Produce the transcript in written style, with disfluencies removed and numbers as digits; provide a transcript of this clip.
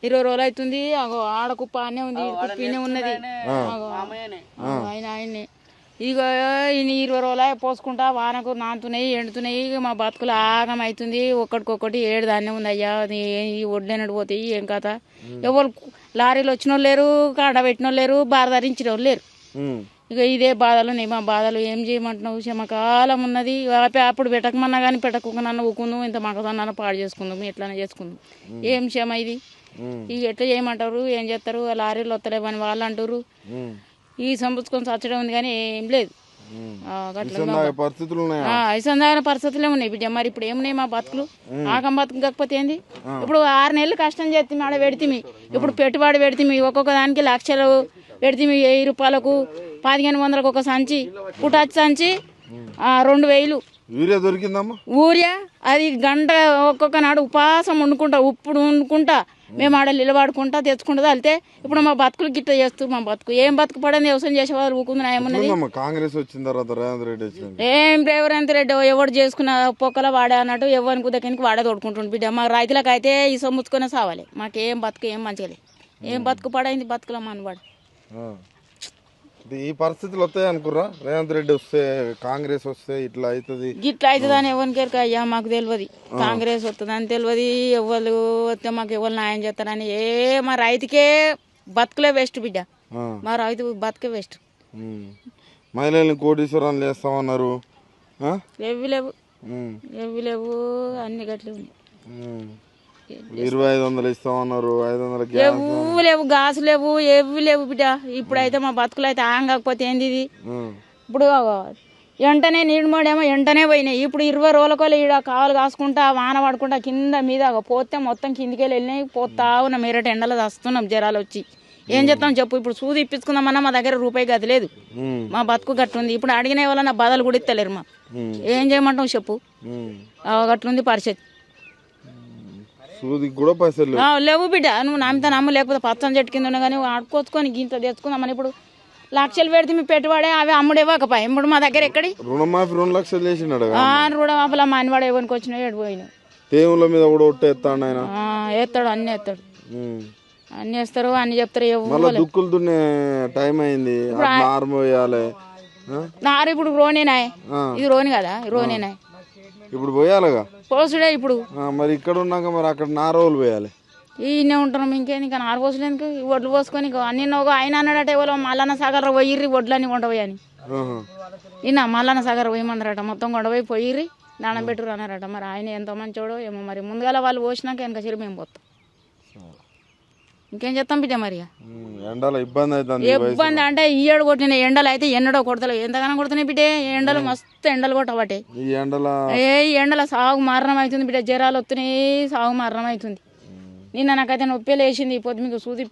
20 రోజులు అవుతుంది. ఆడ కుప్ప అనే ఉంది, కుప్పనే ఉన్నది. ఆయనే ఇక ఈయన 20 రోజులు పోసుకుంటా వానకు నానుతున్నాయి, ఎండుతున్నాయి. మా బతుకులు ఆగం అవుతుంది. ఒక్కడికొక్కటి 7 ధాన్యం ఉంది అయ్యా. ఈ ఒడ్లేనట్టు పోతాయి. ఏం కథ? ఎవరు లారీలు వచ్చిన వాళ్ళు లేరు, కాడ పెట్టిన వాళ్ళు లేరు, బార ధరించిన వాళ్ళు లేరు. ఇక ఇదే బాధలు ఉన్నాయి మా బాధలు. ఏం చేయమంటున్నావు? క్షమకాలం ఉన్నది. అప్పుడు పెట్టకమన్నా కానీ పెట్టకుండా ఊకుందాం, ఇంత మగదన్నా పాడు చేసుకుందాం, ఎట్లనే చేసుకుందాం. ఏం క్షమ ఇది? ఇక ఎట్లా చేయమంటారు? ఏం చేస్తారు? లారీలు వస్తలేవని వాళ్ళు అంటారు. ఈ సంపుచ్చుకొని చచ్చడం ఉంది కానీ ఏం లేదు. ఐసందాగిన పరిస్థితులే ఉన్నాయి బిడ్డ. మరి ఇప్పుడు ఏమున్నాయి మా బతుకులు? ఆగం బతుకు కాకపోతే ఏంది? ఇప్పుడు 6 నెలలు కష్టం చేస్తే ఆడ పెడితే, ఇప్పుడు పెట్టుబడి పెడితే ఒక్కొక్క దానికి లక్షలు పెడితే 1000 రూపాయలకు 1500కు ఒక సంచి, పుటాచి సంచి 2000. యూరియా దొరికిందమ్మా? ఊరియా అది గంట ఒక్కొక్క నాడు ఉపాసం వండుకుంటా, ఉప్పుడు వండుకుంటా, మేము ఆడ నిలబడుకుంటా తెచ్చుకుంటా వెళ్తే ఇప్పుడు మా బతుకులు గిట్ట చేస్తూ మా బతుకు ఏం బతుకు పడని వ్యవసాయం చేసేవాళ్ళు ఊకుంది. ఏమున్నది? కాంగ్రెస్ వచ్చిన తర్వాత రేవంత్ రెడ్డి వచ్చింది. ఏం రేవంత్ రెడ్డి ఎవడు చేసుకున్న పొక్కల వాడే అన్నట్టు ఎవరికి కుదరికి వాడే తోడుకుంటుండు బిడ్డ. మా రైతులకు అయితే ఈ సొమ్ముచ్చుకొనే సావాలి. మాకేం బతుకు ఏం మంచిగా లేదు. ఏం బతుకు పడైంది బతుకుల మనవాడు. ఈ పరిస్థితులు వస్తాయి అనుకురా? రేవంత్ రెడ్డి వస్తే, కాంగ్రెస్ వస్తే ఇట్లా అవుతుంది గిట్లా అవుతుంది అని ఎవరికి అయ్యా మాకు తెలియదు. కాంగ్రెస్ వస్తుంది అని తెలియదు. ఎవరు వస్తే మాకు ఎవరు న్యాయం చేస్తారని మా రైతుకే బతుకులే వేస్ట్ బిడ్డ. మా రైతు బతుకే వేస్ట్. మహిళల్ని కోటీశ్వరాలు చేస్తామన్నారు. ఎవ్వి లేవు, ఎవ్వి లేవు, అన్ని గట్లే ఉన్నాయి. 2500 ఇస్తామన్నారు, 500 ఎవ్వు లేవు, గాసు లేవు, ఎవ్వి లేవు బిడ్డ. ఇప్పుడైతే మా బతుకులు అయితే ఆగం కాకపోతే ఏంది ఇది? ఇప్పుడు వెంటనే నీడుమోడేమో వెంటనే పోయినాయి. ఇప్పుడు 20 రోజులకో ఈడ కావాలి కాసుకుంటా వాన పడుకుంటా కింద మీద పోతే మొత్తం కిందికి వెళ్ళినాయి. పోతా ఉన్నాం, మెరట ఎండలో వస్తున్నాం జ్వరాలు వచ్చి. ఏం చేస్తాం చెప్పు? ఇప్పుడు సూది ఇప్పించుకుందామన్నా మా దగ్గర రూపాయి గది లేదు. మా బతుకు గట్లుంది. ఇప్పుడు అడిగిన వాళ్ళ బదలు కూడా ఇస్తలేరు. మా ఏం చేయమంటాం చెప్పు? గట్లుంది పరిస్థితి. కూడా పైసలు లేవు బిడ్డ. నువ్వు నమ్మితే నమ్ము, లేకపోతే పచ్చని చెట్టు కింద ఉన్నా కానీ ఆడుకోచుకొని గింత తెచ్చుకుందామని ఇప్పుడు లక్షలు పెడితే మీ పెట్టుబడే అవి అమ్ముడేవాకపోయి. ఇప్పుడు మా దగ్గర ఎక్కడి రుణమాఫీ 2 లక్షలు చేసినాడు. రుణమాఫీలో మా అనివాడు ఎవరికి వచ్చినా ఎడిపోయినాయి. దేవుళ్ళ మీద కూడా ఒట్టేస్తాడు ఆయన. వేస్తాడు, అన్ని వేస్తాడు, అన్ని వేస్తారు, అన్ని చెప్తారు. దుక్కులు దున్నే టైం అయింది. నారు ఇప్పుడు రోనేనాయ్, ఇది రోని కదా, రోనేనాయ్ ఇప్పుడు పోయాలిగా పోసుడే. ఇప్పుడు మరి ఇక్కడ ఉన్నాక మరి అక్కడ 4 రోజులు పోయాలి. ఈయనే ఉంటున్నాం. ఇంకేంది ఇంకా 4 పోసులు ఎందుకు? వడ్లు పోసుకొని అన్ని ఆయన అన్నాడట ఎవరో మల్లన్న సాగర్ పోయిర్రి వడ్లన్నీ కొండపోయని. ఈయన మల్లన్న సాగర్ పోయమన్నారట. మొత్తం కొండపోయి పోయిర్రి దానం పెట్టురు అన్నారట. మరి ఆయన ఎంతో మంచోడో ఏమో. మరి ముందుగాల వాళ్ళు పోసినాక వెనక చిరు మేము పోతాం. ఇంకేం చేస్తాం బిడ్డ? మరి ఇబ్బంది అంటే ఈయడు కొట్టిన ఎండలు అయితే ఎన్నడో కొడతలేవు. ఎంతగానో కొడుతున్నాయి బిడ్డ ఎండలు. మస్తు ఎండలు కొట్టబట్టే ఎండల సాగు మరణం అవుతుంది బిడ్డ. జ్వరాలు వస్తున్నాయి, సాగు మరణం అవుతుంది. నిన్న నాకైతే నొప్పి లేచింది. పొద్దు మీకు సూది